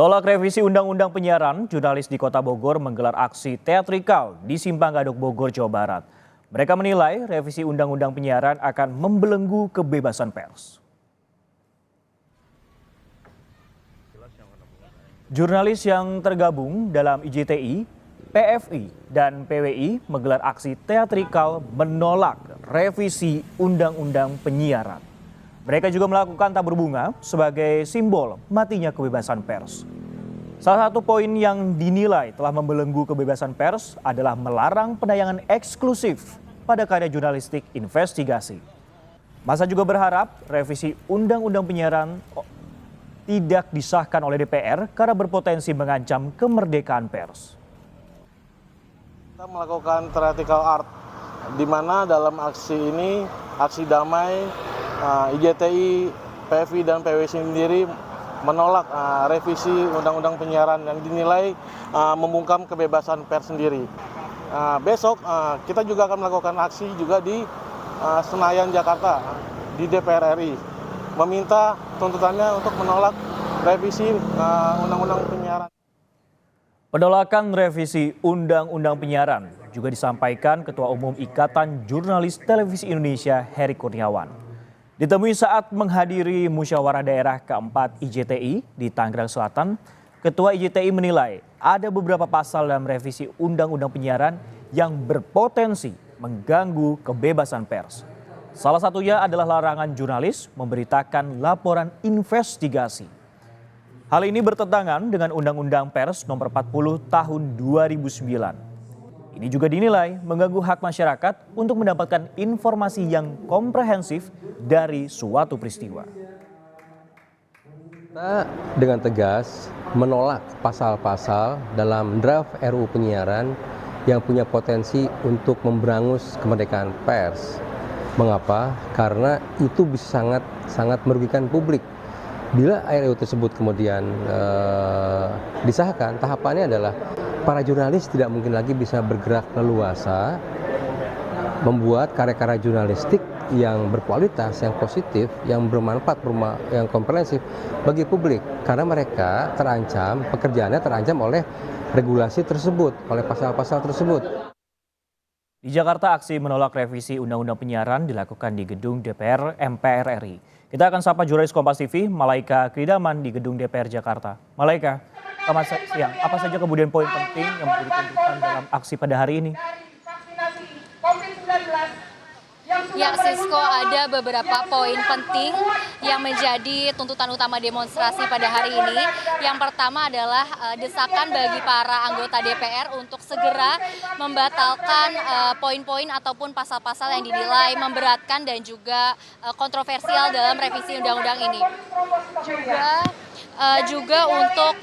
Tolak revisi Undang-Undang Penyiaran, jurnalis di Kota Bogor menggelar aksi teatrikal di Simpang Gadok Bogor, Jawa Barat. Mereka menilai revisi Undang-Undang Penyiaran akan membelenggu kebebasan pers. Jurnalis yang tergabung dalam IJTI, PFI, dan PWI menggelar aksi teatrikal menolak revisi Undang-Undang Penyiaran. Mereka juga melakukan tabur bunga sebagai simbol matinya kebebasan pers. Salah satu poin yang dinilai telah membelenggu kebebasan pers adalah melarang penayangan eksklusif pada karya jurnalistik investigasi. Masa juga berharap revisi Undang-Undang Penyiaran tidak disahkan oleh DPR karena berpotensi mengancam kemerdekaan pers. Kita melakukan theatrical art, di mana dalam aksi ini, aksi damai, IJTI, PFI, dan PWI sendiri menolak revisi Undang-Undang Penyiaran yang dinilai membungkam kebebasan pers sendiri. Besok kita juga akan melakukan aksi juga di Senayan, Jakarta, di DPR RI, meminta tuntutannya untuk menolak revisi Undang-Undang Penyiaran. Penolakan revisi Undang-Undang Penyiaran juga disampaikan Ketua Umum Ikatan Jurnalis Televisi Indonesia, Heri Kurniawan. Ditemui saat menghadiri musyawarah daerah keempat IJTI di Tangerang Selatan, Ketua IJTI menilai ada beberapa pasal dalam revisi Undang-Undang Penyiaran yang berpotensi mengganggu kebebasan pers. Salah satunya adalah larangan jurnalis memberitakan laporan investigasi. Hal ini bertentangan dengan Undang-Undang Pers Nomor 40 Tahun 2009. Ini juga dinilai mengganggu hak masyarakat untuk mendapatkan informasi yang komprehensif dari suatu peristiwa. Kita dengan tegas menolak pasal-pasal dalam draft RUU Penyiaran yang punya potensi untuk memberangus kemerdekaan pers. Mengapa? Karena itu bisa sangat merugikan publik. Bila RUU tersebut kemudian disahkan, tahapannya adalah para jurnalis tidak mungkin lagi bisa bergerak leluasa membuat karya-karya jurnalistik yang berkualitas, yang positif, yang bermanfaat, yang komprehensif bagi publik. Karena mereka terancam, pekerjaannya terancam oleh regulasi tersebut, oleh pasal-pasal tersebut. Di Jakarta, aksi menolak revisi Undang-Undang Penyiaran dilakukan di gedung DPR MPR RI. Kita akan sapa jurnalis Kompas TV, Malaika Kridaman di gedung DPR Jakarta. Malaika, selamat siang. Apa saja kemudian poin penting yang menjadi tuntutan dalam aksi pada hari ini? Ya, Sisko, ada beberapa poin penting yang menjadi tuntutan utama demonstrasi pada hari ini. Yang pertama adalah desakan bagi para anggota DPR untuk segera membatalkan poin-poin ataupun pasal-pasal yang dinilai memberatkan dan juga kontroversial dalam revisi undang-undang ini. Juga untuk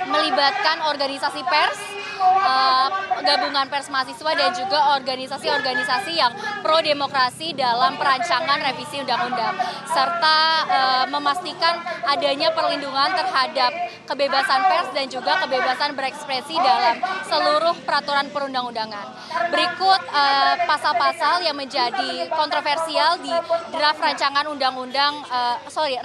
melibatkan organisasi pers, gabungan pers mahasiswa dan juga organisasi-organisasi yang pro demokrasi dalam perancangan revisi undang-undang, serta memastikan adanya perlindungan terhadap kebebasan pers dan juga kebebasan berekspresi dalam seluruh peraturan perundang-undangan. Berikut pasal-pasal yang menjadi kontroversial di draft rancangan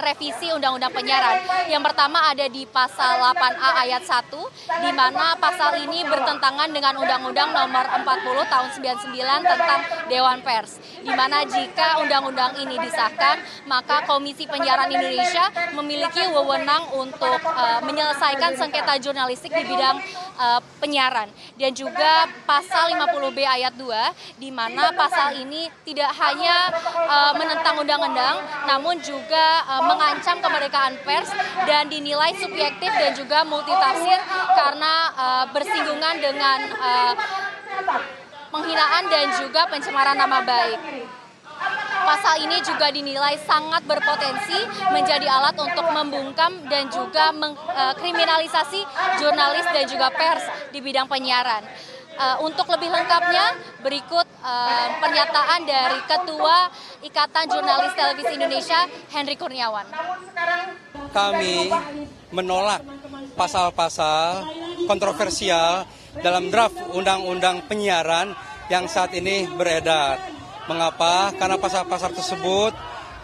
revisi undang-undang penyiaran. Yang pertama ada di pasal 8A ayat 1, di mana pasal ini bertentangan dengan Undang-Undang Nomor 40 Tahun 99 tentang Dewan Pers, di mana jika undang-undang ini disahkan, maka Komisi Penyiaran Indonesia memiliki wewenang untuk menyelesaikan sengketa jurnalistik di bidang penyiaran. Dan juga pasal 50B ayat 2, di mana pasal ini tidak hanya menentang undang-undang, namun juga mengancam kemerdekaan pers dan dinilai subjektif dan juga multitafsir karena bersinggungan dengan penghinaan dan juga pencemaran nama baik. Pasal ini juga dinilai sangat berpotensi menjadi alat untuk membungkam dan juga mengkriminalisasi jurnalis dan juga pers di bidang penyiaran. Untuk lebih lengkapnya, berikut pernyataan dari Ketua Ikatan Jurnalis Televisi Indonesia, Heri Kurniawan. Kami menolak pasal-pasal kontroversial dalam draft Undang-Undang Penyiaran yang saat ini beredar. Mengapa? Karena pasal-pasal tersebut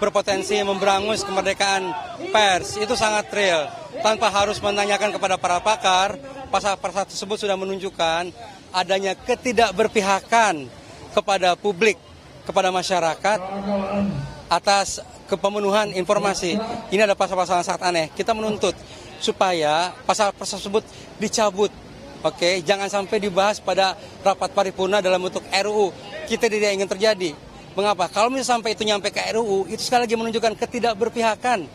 berpotensi memberangus kemerdekaan pers. Itu sangat real. Tanpa harus menanyakan kepada para pakar, pasal-pasal tersebut sudah menunjukkan adanya ketidakberpihakan kepada publik, kepada masyarakat atas kepemenuhan informasi. Ini adalah pasal-pasal yang sangat aneh. Kita menuntut supaya pasal-pasal tersebut dicabut. Oke, jangan sampai dibahas pada rapat paripurna dalam bentuk RUU. Kita tidak ingin terjadi. Mengapa? Kalau misalnya sampai itu nyampe ke RUU, itu sekali lagi menunjukkan ketidakberpihakan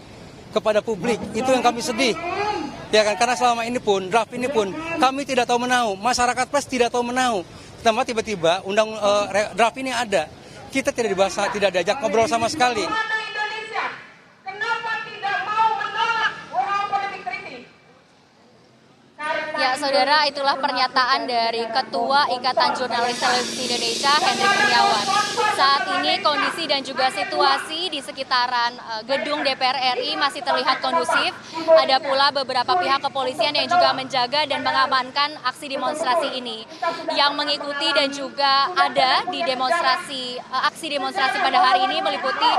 kepada publik. Itu yang kami sedih. Ya kan, karena selama ini pun, draft ini pun, kami tidak tahu menahu. Masyarakat pers tidak tahu menahu. Pertama tiba-tiba draft ini ada. Kita tidak dibahas, tidak diajak ngobrol sama sekali. Ya, saudara, itulah pernyataan dari Ketua Ikatan Jurnalis Televisi Indonesia, Hendrik Kurniawan. Saat ini kondisi dan juga situasi di sekitaran gedung DPR RI masih terlihat kondusif. Ada pula beberapa pihak kepolisian yang juga menjaga dan mengamankan aksi demonstrasi ini. Yang mengikuti dan juga ada di aksi demonstrasi pada hari ini meliputi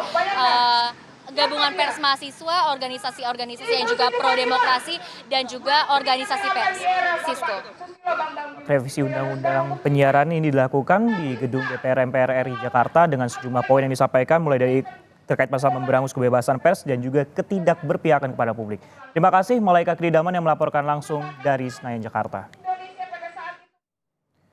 gabungan pers mahasiswa, organisasi-organisasi yang juga pro-demokrasi, dan juga organisasi pers. Sisko. Revisi Undang-Undang Penyiaran ini dilakukan di gedung DPR MPR RI Jakarta dengan sejumlah poin yang disampaikan mulai dari terkait pasal memberangus kebebasan pers dan juga ketidakberpihakan kepada publik. Terima kasih Malaika Kridaman yang melaporkan langsung dari Senayan, Jakarta.